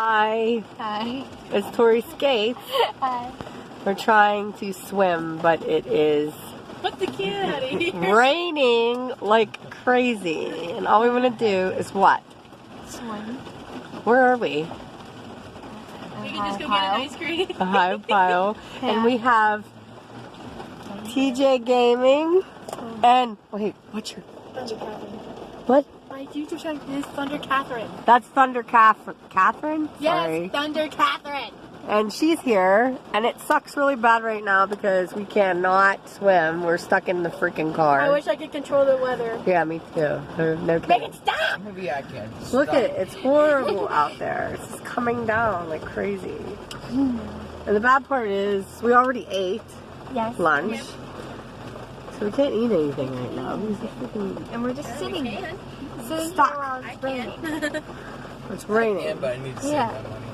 Hi. Hi. It's Tori Skates. Hi. We're trying to swim, but it is Put the kid out of here. raining like crazy. And all we want to do is what? Swim. Where are we? We can just go get an ice cream. Ohiopyle. Yeah. And we have TJ Gaming. And, wait, what's your... Thunder Catherine. What? My YouTube channel is Thunder Catherine. That's Thunder Catherine? Sorry. Yes, Thunder Catherine. And she's here, and it sucks really bad right now because we cannot swim. We're stuck in the freaking car. I wish I could control the weather. Yeah, me too. No Make it stop! Maybe I can. Look at it. It's horrible out there. It's just coming down like crazy. And the bad part is we already ate Yes. lunch. So we can't eat anything right now. Because it's freaking... And we're just sitting Stuck. here while it's raining. It's Yeah, raining. but I need to save Yeah. my money.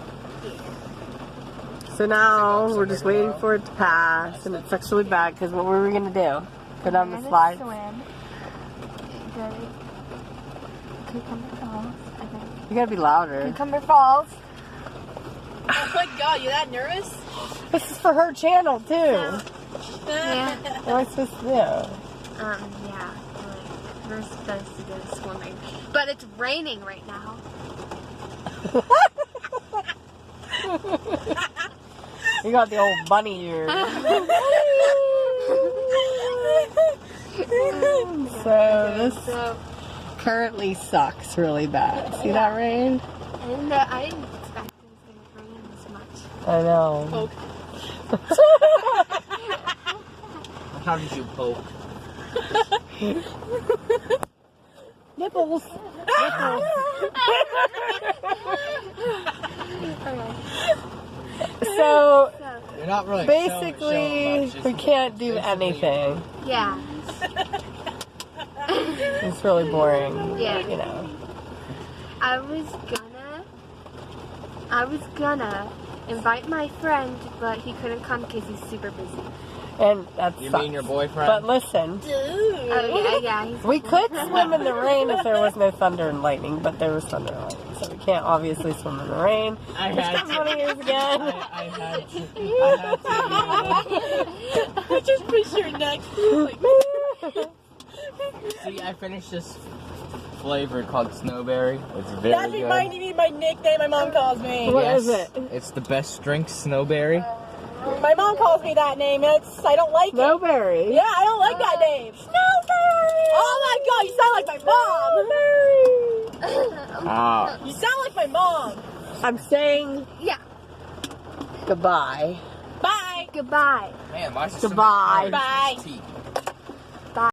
So now we're just waiting for it to pass. And it sucks really bad because what were we going to do? Go down the slide? Swim. Go to Cucumber Falls, I think. You gotta be louder. Cucumber Falls. Oh my god, you're that nervous? This is for her channel too. Yeah. What am I supposed to do? Yeah. We're supposed to go swimming. But it's raining right now. You got the old bunny ears. So this currently sucks really bad. See that rain? And I didn't expect it was going to rain this much. I know. Poke. How did you poke? Nipples. So You're not really basically showing we much, can't do anything. Yeah. It's really boring. Yeah. You know. I was gonna invite my friend, but he couldn't come because he's super busy. And that's You mean your boyfriend? But listen, Oh yeah, he's we could swim in the rain if there was no thunder and lightning, but there was thunder and lightning, so we can't obviously swim in the rain. I Which had got funny is again. I had to. I just push your neck. See, I finished this flavor called Snowberry. It's very That's good. reminding me of my nickname my mom calls me. What Yes, is it? It's the best drink, Snowberry. My mom calls me that name. I don't like it. Snowberry. Yeah, I don't like that name. Snowberry! Oh my god, you sound like my mom! Ah. You sound like my mom! I'm saying Yeah. goodbye. Bye! Goodbye. Man, why is it Goodbye. so many Bye. teeth?